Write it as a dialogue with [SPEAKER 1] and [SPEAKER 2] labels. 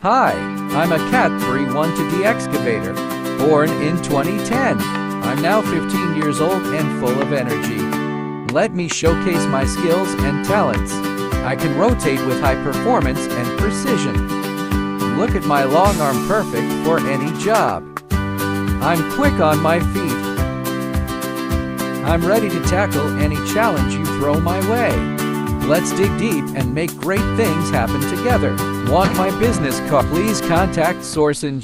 [SPEAKER 1] Hi, I'm a CAT312D excavator, born in 2010. I'm now 15 years old and full of energy. Let me showcase my skills and talents. I can rotate with high performance and precision. Look at my long arm, perfect for any job. I'm quick on my feet. I'm ready to tackle any challenge you throw my way. Let's dig deep and make great things happen together. Want my business card? Please contact sourcingyuan.